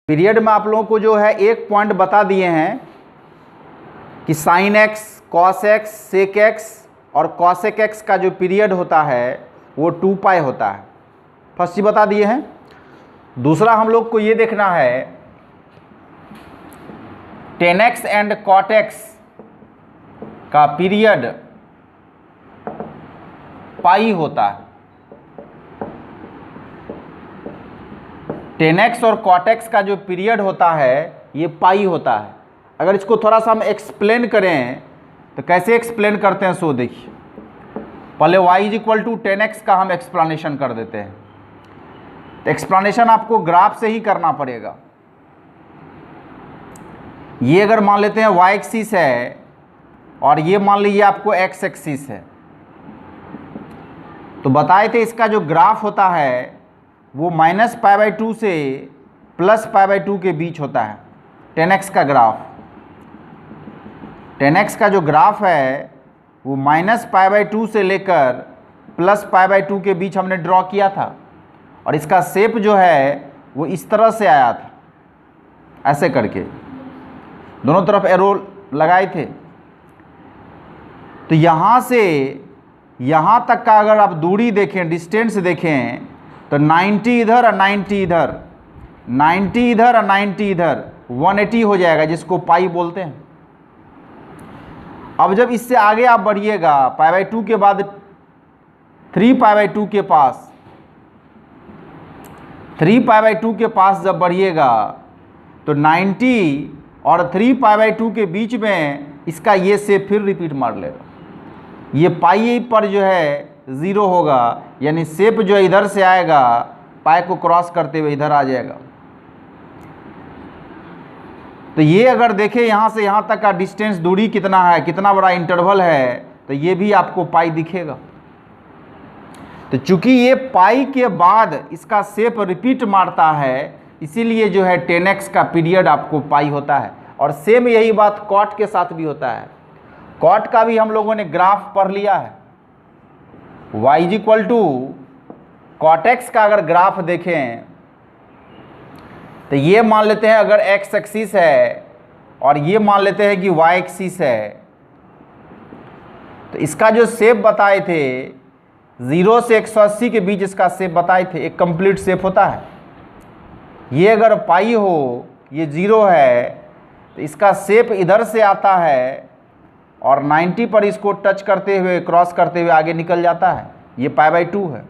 Period में आप लोगों को जो है एक पॉइंट बता दिए हैं कि sine x, cos x, sec x और कॉसेक एक्स का जो पीरियड होता है वो 2 पाई होता है। फर्स्ट चीज बता दिए हैं। दूसरा हम लोग को ये देखना है tan x and cot x का पीरियड पाई होता है। टेन एक्स और कॉट एक्स का जो पीरियड होता है ये पाई होता है। अगर इसको थोड़ा सा हम एक्सप्लेन करें तो कैसे एक्सप्लेन करते हैं सो देखिए। पहले y is equal to 10x का हम एक्सप्लेनेशन कर देते हैं। तो एक्सप्लेनेशन आपको ग्राफ से ही करना पड़ेगा। ये अगर मान लेते हैं y एक्सिस है और ये मान लीजिए आपको x एक्सिस है, तो बताए थे इसका जो ग्राफ होता है वो -π/2 से +π/2 के बीच होता है। 10x का ग्राफ, 10x का जो ग्राफ है वो -π/2 से लेकर +π/2 के बीच हमने ड्रॉ किया था और इसका शेप जो है वो इस तरह से आया था, ऐसे करके दोनों तरफ एरो लगाए थे। तो यहाँ से यहाँ तक का अगर आप दूरी देखें, डिस्टेंस देखें, तो 90 इधर और 90 इधर, 90 इधर और 90 इधर, 180 हो जाएगा, जिसको पाई बोलते हैं। अब जब इससे आगे आप बढ़िएगा π/2 के बाद 3π/2 के पास, 3π/2 के पास जब बढ़िएगा तो 90 और 3π/2 के बीच में इसका ये शेप फिर रिपीट मार लेगा। ये पाई पर जो है 0 होगा, यानी शेप जो इधर से आएगा पाई को क्रॉस करते हुए इधर आ जाएगा। तो ये अगर देखें यहाँ से यहाँ तक का डिस्टेंस, दूरी कितना है, कितना बड़ा इंटरवल है, तो ये भी आपको पाई दिखेगा। तो चूंकि ये पाई के बाद इसका शेप रिपीट मारता है, इसीलिए जो है 10x का पीरियड आपको पाई होता है। और सेम यही बात कॉट के साथ भी होता है। कॉट का भी हम लोगों ने ग्राफ पढ़ लिया है। y is equal to cot x का अगर ग्राफ देखें तो ये मान लेते हैं अगर x एक्सिस है और ये मान लेते हैं कि y एक्सिस है, तो इसका जो शेप बताए थे 0 से 180 के बीच इसका शेप बताए थे, एक कंप्लीट शेप होता है। ये अगर पाई हो, ये 0 है, तो इसका शेप इधर से आता है और 90 पर इसको टच करते हुए, क्रॉस करते हुए आगे निकल जाता है। ये π/2 है।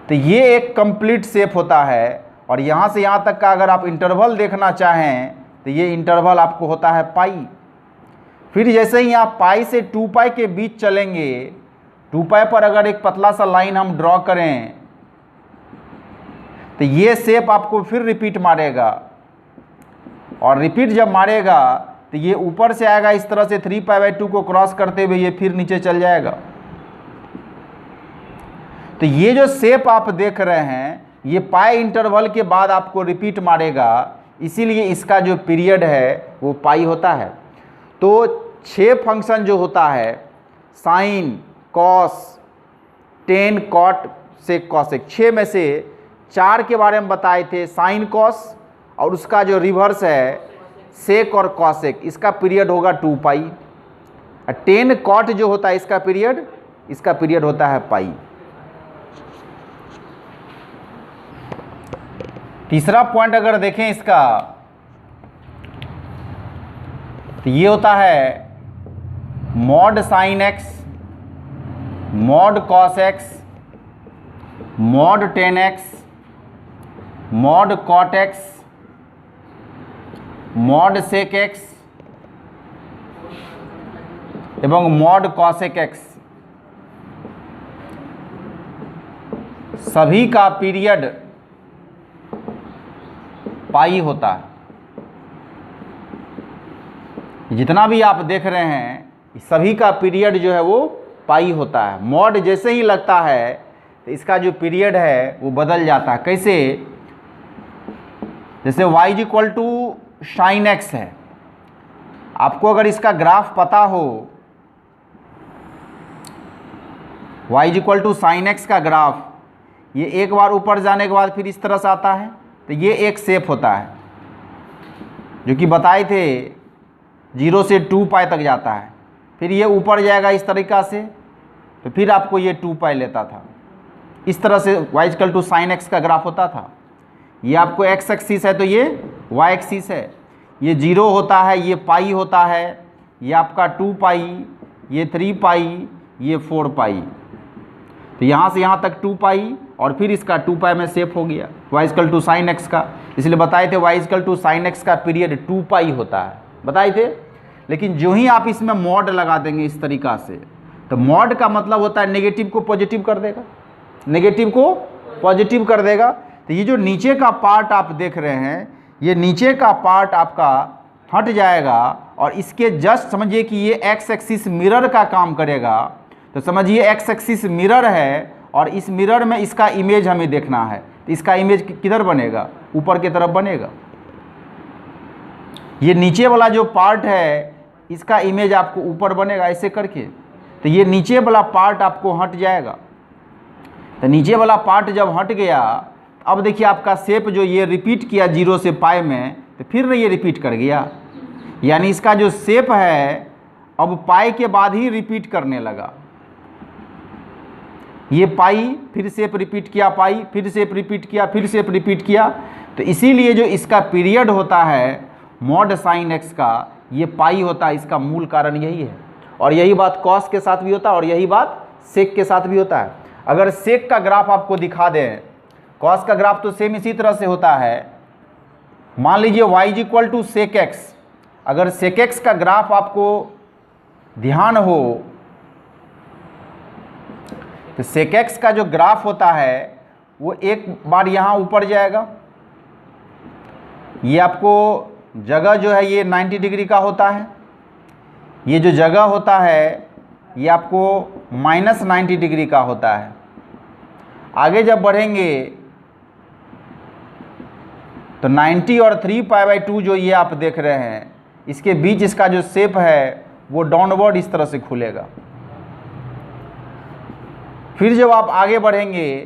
तो ये एक कंप्लीट शेप होता है। और यहाँ से यहाँ तक का अगर आप इंटरवल देखना चाहें तो ये इंटरवल आपको होता है पाई। फिर जैसे ही आप पाई से 2 पाई के बीच चलेंगे, 2 पाई पर अगर एक पतला सा लाइन हम ड्रॉ करें तो ये शेप आपको फिर रिपीट मारेगा। और रिपीट जब मारेगा तो ये ऊपर से आएगा इस तरह से 3π/2 को क्रॉस करते हुए ये फिर नीचे चल जाएगा। तो ये जो शेप आप देख रहे हैं ये पाई इंटरवल के बाद आपको रिपीट मारेगा, इसीलिए इसका जो पीरियड है वो पाई होता है। तो 6 फंक्शन जो होता है, साइन, कॉस, टेन, कॉट, सेक, कॉसेक, 6 में से 4 के बारे में बताए थे, साइन कॉस, और उसका जो रिवर्स है सेक और कॉसेक, इसका पीरियड होगा 2 पाई। टेन कॉट जो होता है इसका पीरियड होता है पाई। तीसरा पॉइंट अगर देखें इसका, तो ये होता है mod sine x, mod cos x, mod tan x, mod cot x, mod sec x एवं मॉड कॉसेक एक्स। सभी का पीरियड पाई होता है। जितना भी आप देख रहे हैं सभी का पीरियड जो है वो पाई होता है। मॉड जैसे ही लगता है तो इसका जो पीरियड है वो बदल जाता है। कैसे? जैसे y is equal to sine x है, आपको अगर इसका ग्राफ पता हो, y is equal to sine x का ग्राफ, ये एक बार ऊपर जाने के बाद फिर इस तरह से आता है, तो ये एक शेप होता है जो कि बताए थे 0 से 2 पाई तक जाता है, फिर ये ऊपर जाएगा इस तरीक़ा से, तो फिर आपको ये 2 पाई लेता था। इस तरह से y = sin x का ग्राफ होता था। ये आपको x एक्सिस है तो ये y एक्सिस है, ये 0 होता है, ये पाई होता है, ये आपका 2 पाई, ये 3 पाई, ये 4 पाई। तो यहाँ से यहाँ तक 2 पाई और फिर इसका 2 पाई में शेप हो गया y = sin x का। इसलिए बताए थे y = sin x का पीरियड 2 पाई होता है, बताए थे। लेकिन जो ही आप इसमें मॉड लगा देंगे इस तरीक़ा से, तो मॉड का मतलब होता है नेगेटिव को पॉजिटिव कर देगा, नेगेटिव को पॉजिटिव कर देगा। तो ये जो नीचे का पार्ट आप देख रहे हैं, ये नीचे का पार्ट आपका हट जाएगा और इसके जस्ट समझिए कि ये एक्स एक्सिस मिरर का काम करेगा। तो समझिए एक्स एक्सिस मिरर है और इस मिरर में इसका इमेज हमें देखना है, तो इसका इमेज किधर बनेगा? ऊपर की तरफ बनेगा। ये नीचे वाला जो पार्ट है इसका इमेज आपको ऊपर बनेगा ऐसे करके, तो ये नीचे वाला पार्ट आपको हट जाएगा। तो नीचे वाला पार्ट जब हट गया, अब देखिए आपका शेप जो ये रिपीट किया 0 से पाई में, तो फिर ये रिपीट कर गया, यानी इसका जो शेप है अब पाई के बाद ही रिपीट करने लगा। ये पाई, फिर शेप रिपीट किया, पाई, फिर शेप रिपीट किया, फिर शेप रिपीट किया। तो इसीलिए जो इसका पीरियड होता है मॉड साइन एक्स का, ये पाई होता है। इसका मूल कारण यही है, और यही बात कॉस के साथ भी होता है और यही बात सेक के साथ भी होता है। अगर सेक का ग्राफ आपको दिखा दें, कॉस का ग्राफ तो सेम इसी तरह से होता है। मान लीजिए y = sec x, अगर sec x का ग्राफ आपको ध्यान हो तो sec x का जो ग्राफ होता है वो एक बार यहाँ ऊपर जाएगा, ये आपको जगह जो है ये 90 डिग्री का होता है, ये जो जगह होता है ये आपको -90 डिग्री का होता है। आगे जब बढ़ेंगे तो 90 और 3π/2 जो ये आप देख रहे हैं, इसके बीच इसका जो शेप है वो डाउनवर्ड इस तरह से खुलेगा। फिर जब आप आगे बढ़ेंगे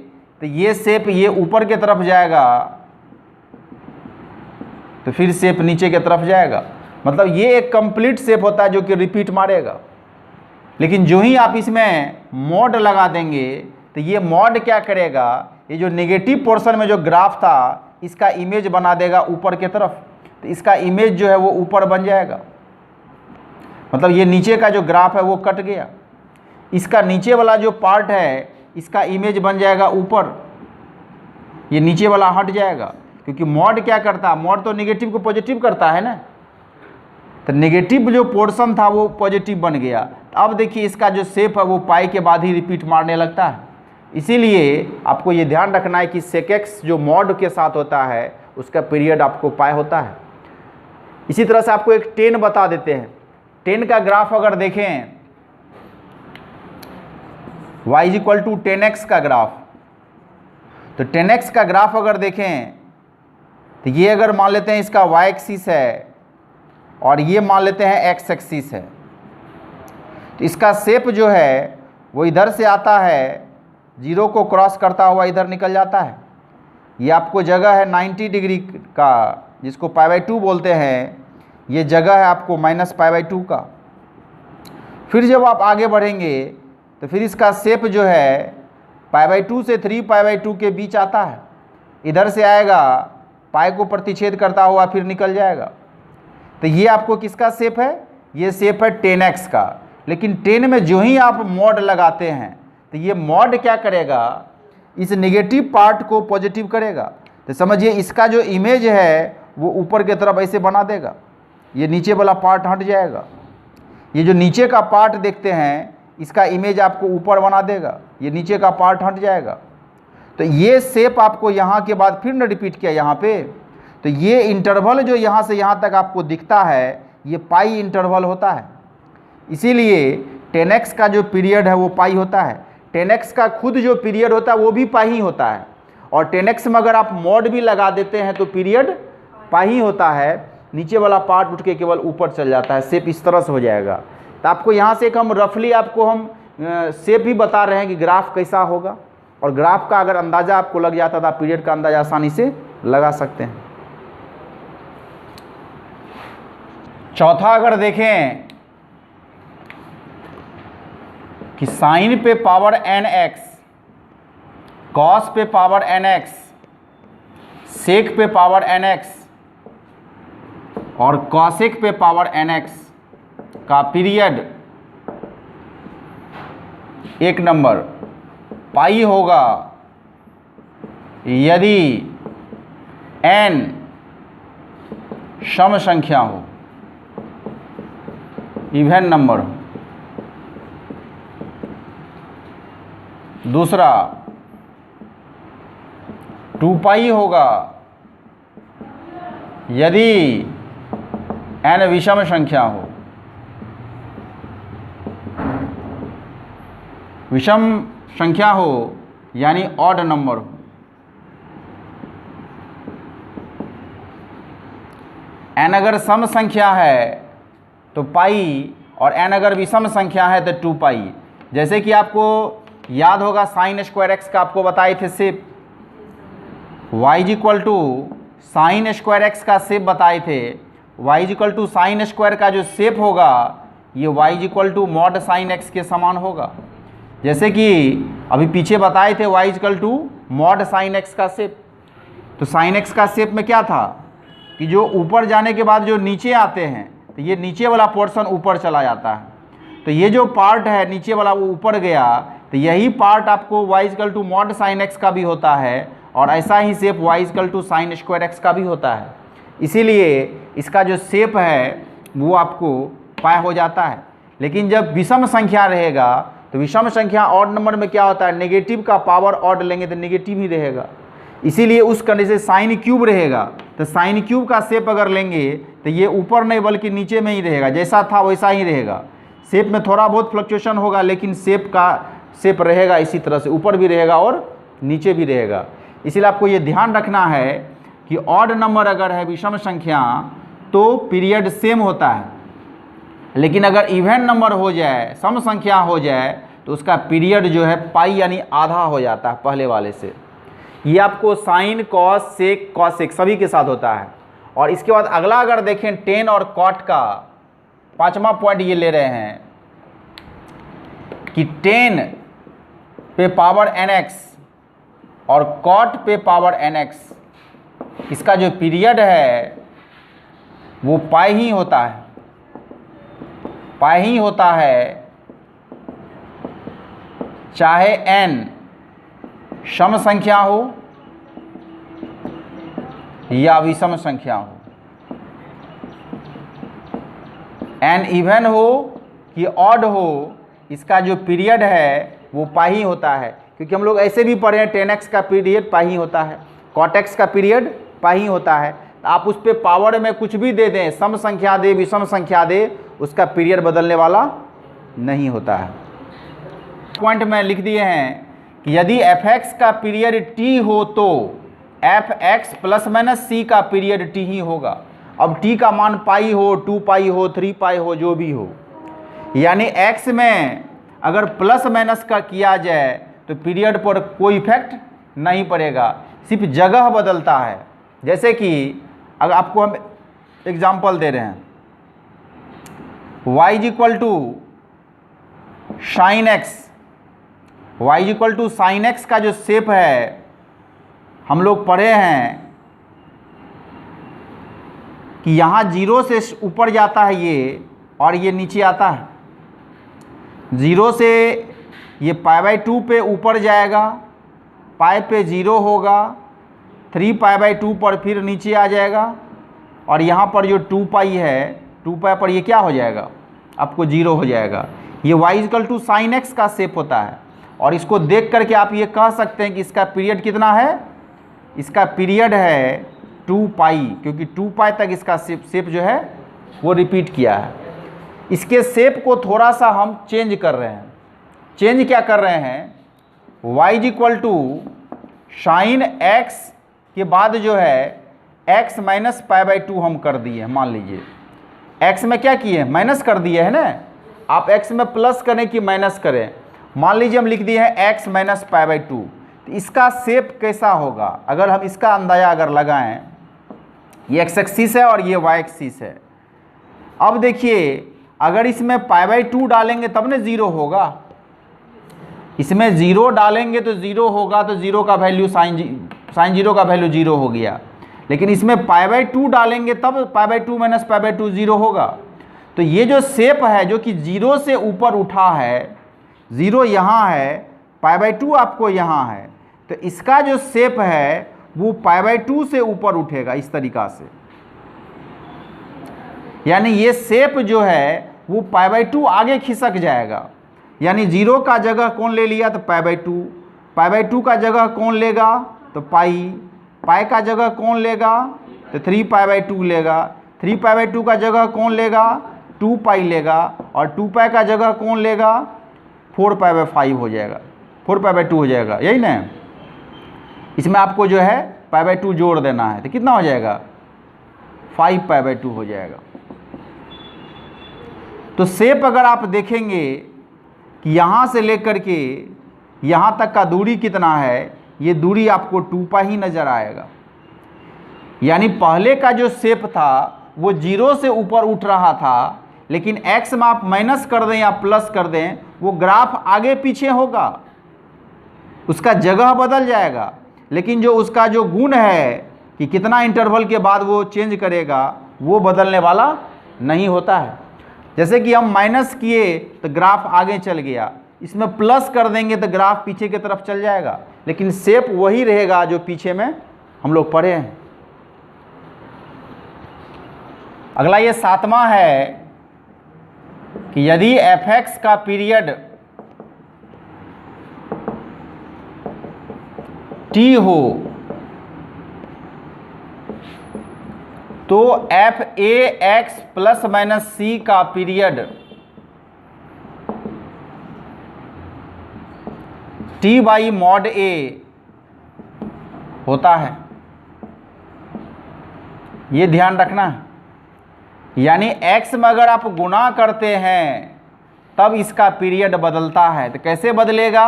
तो ये शेप ये ऊपर की तरफ जाएगा, तो फिर शेप नीचे की तरफ जाएगा। मतलब ये एक कंप्लीट शेप होता है जो कि रिपीट मारेगा। लेकिन जो ही आप इसमें मॉड लगा देंगे तो ये मॉड क्या करेगा, ये जो नेगेटिव पोर्शन में जो ग्राफ था इसका इमेज बना देगा ऊपर की तरफ, तो इसका इमेज जो है वो ऊपर बन जाएगा। मतलब ये नीचे का जो ग्राफ है वो कट गया, इसका नीचे वाला जो पार्ट है इसका इमेज बन जाएगा ऊपर, ये नीचे वाला हट जाएगा। क्योंकि मॉड क्या करता है, मॉड तो नेगेटिव को पॉजिटिव करता है ना, तो नेगेटिव जो पोर्शन था वो पॉजिटिव बन गया। अब देखिए इसका जो शेप है वो पाई के बाद ही रिपीट मारने लगता है। इसीलिए आपको ये ध्यान रखना है कि sec x जो मॉड के साथ होता है उसका पीरियड आपको पाई होता है। इसी तरह से आपको एक 10 बता देते हैं। 10 का ग्राफ अगर देखें, y = 10x का ग्राफ, तो 10x का ग्राफ अगर देखें तो ये अगर मान लेते हैं इसका y एक्सिस है और ये मान लेते हैं x एक्सिस है, तो इसका शेप जो है वो इधर से आता है, 0 को क्रॉस करता हुआ इधर निकल जाता है। ये आपको जगह है 90 डिग्री का, जिसको π/2 बोलते हैं, ये जगह है आपको -π/2 का। फिर जब आप आगे बढ़ेंगे तो फिर इसका शेप जो है π/2 से 3π/2 के बीच आता है, इधर से आएगा, पाई को प्रतिच्छेद करता हुआ फिर निकल जाएगा। तो ये आपको किसका शेप है, ये शेप है 10x का। लेकिन 10 में जो ही आप मॉड लगाते हैं तो ये मॉड क्या करेगा, इस नेगेटिव पार्ट को पॉजिटिव करेगा। तो समझिए इसका जो इमेज है वो ऊपर की तरफ ऐसे बना देगा, ये नीचे वाला पार्ट हट जाएगा। ये जो नीचे का पार्ट देखते हैं इसका इमेज आपको ऊपर बना देगा, ये नीचे का पार्ट हट जाएगा। तो ये शेप आपको यहाँ के बाद फिर न रिपीट किया यहाँ पे, तो ये इंटरवल जो यहाँ से यहाँ तक आपको दिखता है ये पाई इंटरवल होता है। इसीलिए 10x का जो पीरियड है वो पाई होता है। 10x का खुद जो पीरियड होता है वो भी पाई ही होता है, और 10x में अगर आप मॉड भी लगा देते हैं तो पीरियड पाई ही होता है। नीचे वाला पार्ट उठ के केवल ऊपर चल जाता है, शेप इस तरह से हो जाएगा। तो आपको यहाँ से एक हम रफली आपको हम शेप भी बता रहे हैं कि ग्राफ कैसा होगा, और ग्राफ का अगर अंदाज़ा आपको लग जाता था पीरियड का अंदाज़ा आसानी से लगा सकते हैं। चौथा अगर देखें कि साइन पे पावर nx, कॉस पे पावर nx, सेक पे पावर nx और कॉसेक पे पावर nx का पीरियड 1 नंबर पाई होगा यदि n सम संख्या हो, इवन नंबर हो। दूसरा 2 पाई होगा यदि n विषम संख्या हो। विषम संख्या हो यानी ऑड नंबर हो। n अगर सम संख्या है तो पाई और n अगर विषम संख्या है तो 2 पाई। जैसे कि आपको याद होगा साइन स्क्वायर एक्स का आपको बताए थे shape, y equal to sine square x का शेप बताए थे। y equal to sine square का जो शेप होगा ये y equal to mod sine x के समान होगा। जैसे कि अभी पीछे बताए थे y equal to mod sine x का शेप। तो साइन एक्स का शेप में क्या था कि जो ऊपर जाने के बाद जो नीचे आते हैं तो ये नीचे वाला पोर्शन ऊपर चला जाता है। तो ये जो पार्ट है नीचे वाला वो ऊपर गया, तो यही पार्ट आपको y equal to mod sine x का भी होता है और ऐसा ही shape y equal to sine square x का भी होता है। इसीलिए इसका जो शेप है वो आपको पाई हो जाता है। लेकिन जब विषम संख्या रहेगा तो विषम संख्या ऑड नंबर में क्या होता है, नेगेटिव का पावर ऑड लेंगे तो नेगेटिव ही रहेगा। इसीलिए उस कंडीशन साइन क्यूब रहेगा तो साइन क्यूब का शेप अगर लेंगे तो ये ऊपर नहीं बल्कि नीचे में ही रहेगा, जैसा था वैसा ही रहेगा। शेप में थोड़ा बहुत फ्लक्चुएशन होगा लेकिन शेप रहेगा इसी तरह से, ऊपर भी रहेगा और नीचे भी रहेगा। इसीलिए आपको ये ध्यान रखना है कि ऑड नंबर अगर है विषम संख्या तो पीरियड सेम होता है, लेकिन अगर इवन नंबर हो जाए, सम संख्या हो जाए तो उसका पीरियड जो है पाई यानी आधा हो जाता है पहले वाले से। ये आपको साइन कॉस सेक कॉसेक सभी के साथ होता है। और इसके बाद अगला अगर देखें टेन और कॉट का 5वां पॉइंट ये ले रहे हैं कि 10 पे पावर nx और कॉट पे पावर nx इसका जो पीरियड है वो पाई ही होता है, पाई ही होता है, चाहे n सम संख्या हो या विषम संख्या हो, n इवन हो कि ऑड हो, इसका जो पीरियड है वो पाई ही होता है। क्योंकि हम लोग ऐसे भी पढ़े हैं 10x का पीरियड पाई ही होता है, cot x का पीरियड पाई ही होता है। तो आप उस पर पावर में कुछ भी दे दें, सम संख्या दे विषम संख्या दे, उसका पीरियड बदलने वाला नहीं होता है। पॉइंट में लिख दिए हैं कि यदि fx का पीरियड t हो तो fx प्लस माइनस c का पीरियड t ही होगा। अब t का मान पाई हो, 2 पाई हो, 3 पाई हो, जो भी हो, यानी x में अगर प्लस माइनस का किया जाए तो पीरियड पर कोई इफेक्ट नहीं पड़ेगा, सिर्फ जगह बदलता है। जैसे कि अगर आपको हम एग्जांपल दे रहे हैं, y equal to sine x, y equal to sine x का जो शेप है हम लोग पढ़े हैं कि यहाँ 0 से ऊपर जाता है ये और ये नीचे आता है। 0 से ये π/2 पे ऊपर जाएगा, पाई पे 0 होगा, 3 π/2 पर फिर नीचे आ जाएगा और यहाँ पर जो 2 पाई है 2 पाई पर ये क्या हो जाएगा, आपको 0 हो जाएगा। ये y equal to sine x का शेप होता है। और इसको देख करके आप ये कह सकते हैं कि इसका पीरियड कितना है, इसका पीरियड है 2 पाई, क्योंकि 2 पाई तक इसका शेप जो है वो रिपीट किया है। इसके शेप को थोड़ा सा हम चेंज कर रहे हैं। चेंज क्या कर रहे हैं, y equal to sine x के बाद जो है x माइनस π/2 हम कर दिए। मान लीजिए x में क्या किए, माइनस कर दिए है ना, आप x में प्लस करें कि माइनस करें। मान लीजिए हम लिख दिए हैं x माइनस π/2, तो इसका शेप कैसा होगा, अगर हम इसका अंदाजा अगर लगाएं, ये एक्स एक्सिस है और ये वाई एक्सिस है। अब देखिए अगर इसमें π/2 डालेंगे तब ना 0 होगा, इसमें 0 डालेंगे तो 0 होगा, तो 0 का वैल्यू साइन 0 का वैल्यू 0 हो गया। लेकिन इसमें π/2 डालेंगे तब π/2 माइनस π/2 0 होगा। तो ये जो शेप है जो कि 0 से ऊपर उठा है, 0 यहाँ है, π/2 आपको यहाँ है, तो इसका जो शेप है वो π/2 से ऊपर उठेगा इस तरीका से। यानी ये शेप जो है वो π/2 आगे खिसक जाएगा। यानी 0 का जगह कौन ले लिया तो π/2, π/2 का जगह कौन लेगा तो पाई का जगह कौन लेगा तो 3π/2 लेगा, 3π/2 का जगह कौन लेगा 2π लेगा, और 2π का जगह कौन लेगा 4π/5 हो जाएगा, 4π/2 हो जाएगा, यही ना। इसमें आपको जो है π/2 जोड़ देना है तो कितना हो जाएगा 5π/2 हो जाएगा। तो शेप अगर आप देखेंगे कि यहाँ से लेकर के यहाँ तक का दूरी कितना है, ये दूरी आपको 2π ही नज़र आएगा। यानी पहले का जो शेप था वो 0 से ऊपर उठ रहा था, लेकिन x में आप माइनस कर दें या प्लस कर दें वो ग्राफ आगे पीछे होगा, उसका जगह बदल जाएगा। लेकिन जो उसका जो गुण है कि कितना इंटरवल के बाद वो चेंज करेगा वो बदलने वाला नहीं होता है। जैसे कि हम माइनस किए तो ग्राफ आगे चल गया, इसमें प्लस कर देंगे तो ग्राफ पीछे की तरफ चल जाएगा, लेकिन शेप वही रहेगा जो पीछे में हम लोग पढ़े हैं। अगला ये 7वां है कि यदि f(x) का पीरियड t हो तो f(a(x) प्लस माइनस c का पीरियड t/mod a होता है। ये ध्यान रखना है। यानी x में अगर आप गुणा करते हैं तब इसका पीरियड बदलता है। तो कैसे बदलेगा,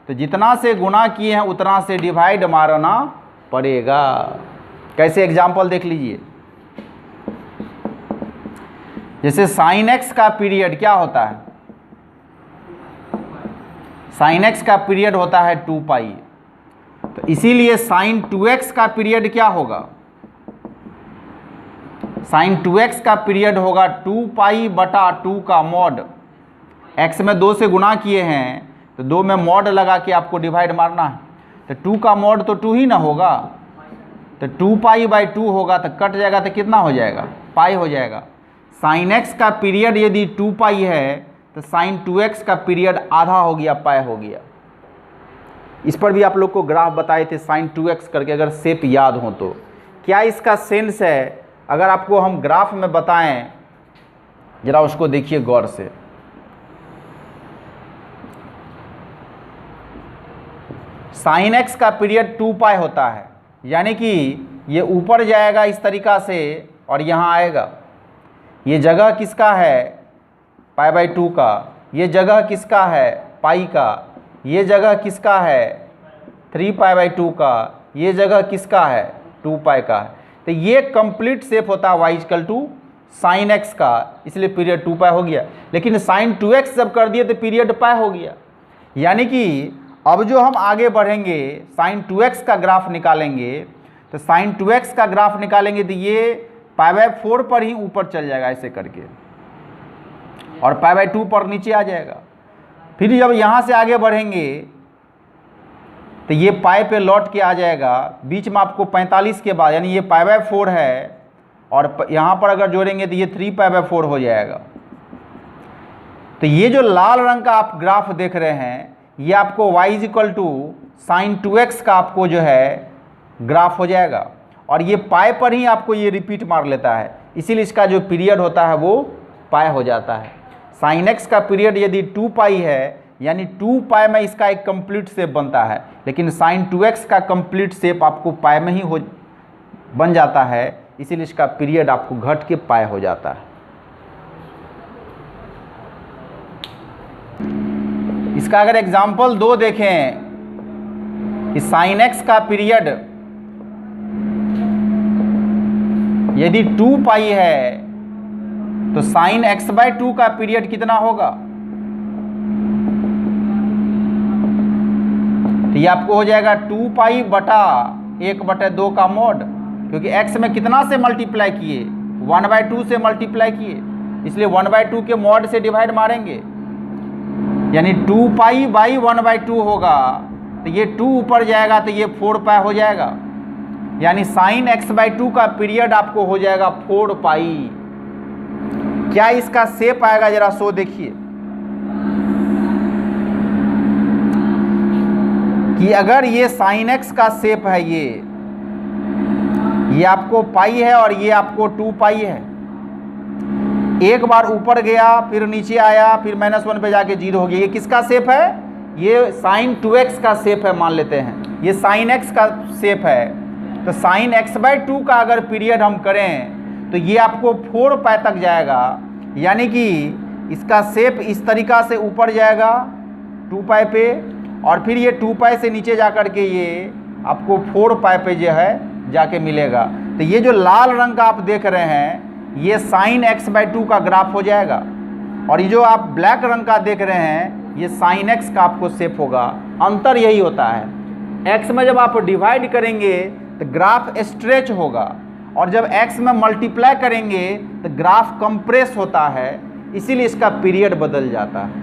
तो जितना से गुणा किए हैं उतना से डिवाइड मारना पड़ेगा। कैसे एग्जाम्पल देख लीजिए, जैसे sin x का पीरियड क्या होता है, sin x का पीरियड होता है 2π, तो इसीलिए sin 2x का पीरियड क्या होगा, sin 2x का पीरियड होगा 2π/2 का मॉड। x में 2 से गुणा किए हैं तो 2 में मॉड लगा के आपको डिवाइड मारना है, तो 2 का मॉड तो 2 ही ना होगा, तो 2π/2 होगा, तो कट जाएगा तो कितना हो जाएगा पाई हो जाएगा। sin x का पीरियड यदि 2π है तो sin 2x का पीरियड आधा हो गया, पाई हो गया। इस पर भी आप लोग को ग्राफ बताए थे sin 2x करके, अगर शेप याद हो तो। क्या इसका सेंस है, अगर आपको हम ग्राफ में बताएं, जरा उसको देखिए गौर से। sin x का पीरियड 2π होता है, यानी कि ये ऊपर जाएगा इस तरीका से और यहाँ आएगा। ये जगह किसका है π/2 का, ये जगह किसका है पाई का, ये जगह किसका है 3π/2 का, ये जगह किसका है 2π का है। तो ये कंप्लीट शेप होता है y sin x का, इसलिए पीरियड 2π हो गया। लेकिन sin 2x जब कर दिए तो पीरियड π हो गया। यानी कि अब जो हम आगे बढ़ेंगे sin 2x का ग्राफ निकालेंगे, तो sin 2x का ग्राफ निकालेंगे तो ये π/4 पर ही ऊपर चल जाएगा ऐसे करके, और π/2 पर नीचे आ जाएगा। फिर जब यहाँ से आगे बढ़ेंगे तो ये पाई पे लौट के आ जाएगा, बीच में आपको 45 के बाद, यानी ये π/4 है, और यहाँ पर अगर जोड़ेंगे तो ये 3π/4 हो जाएगा। तो ये जो लाल रंग का आप ग्राफ देख रहे हैं, ये आपको y sin 2x का आपको जो है ग्राफ हो जाएगा, और ये पाई पर ही आपको ये रिपीट मार लेता है, इसीलिए इसका जो पीरियड होता है वो पाई हो जाता है। sin x का पीरियड यदि 2π है, यानी 2π में इसका एक कंप्लीट शेप बनता है, लेकिन sin 2x का कंप्लीट शेप आपको पाई में ही बन जाता है, इसीलिए इसका पीरियड आपको घट के पाई हो जाता है। इसका अगर एग्जाम्पल 2 देखें कि साइन एक्स का पीरियड यदि 2 पाई है तो साइन एक्स बाई 2 का पीरियड कितना होगा? तो ये आपको हो जाएगा 2 पाई बटा 1/2 का मॉड, क्योंकि x में कितना से मल्टीप्लाई किए? 1/2 से मल्टीप्लाई किए, इसलिए 1/2 के मॉड से डिवाइड मारेंगे, यानी 2 पाई बाई 1/2 होगा। तो ये 2 ऊपर जाएगा तो ये 4 पाई हो जाएगा, यानी साइन x/2 का पीरियड आपको हो जाएगा 4 पाई। क्या इसका शेप आएगा जरा सो देखिए कि अगर ये साइन x का शेप है, ये आपको पाई है और ये आपको 2 पाई है, एक बार ऊपर गया फिर नीचे आया फिर -1 पे जाके 0 हो गया, ये किसका शेप है? ये साइन 2x का शेप है मान लेते हैं, ये साइन x का शेप है। तो साइन x/2 का अगर पीरियड हम करें तो ये आपको 4 पाई तक जाएगा, यानी कि इसका शेप इस तरीका से ऊपर जाएगा 2 पाई पे, और फिर ये 2 पाई से नीचे जा कर के ये आपको 4 पाई पे जो है जाके मिलेगा। तो ये जो लाल रंग का आप देख रहे हैं ये साइन x/2 का ग्राफ हो जाएगा, और ये जो आप ब्लैक रंग का देख रहे हैं ये साइन x का आपको शेप होगा। अंतर यही होता है, x में जब आप डिवाइड करेंगे तो ग्राफ स्ट्रेच होगा, और जब x में मल्टीप्लाई करेंगे तो ग्राफ कंप्रेस होता है, इसीलिए इसका पीरियड बदल जाता है।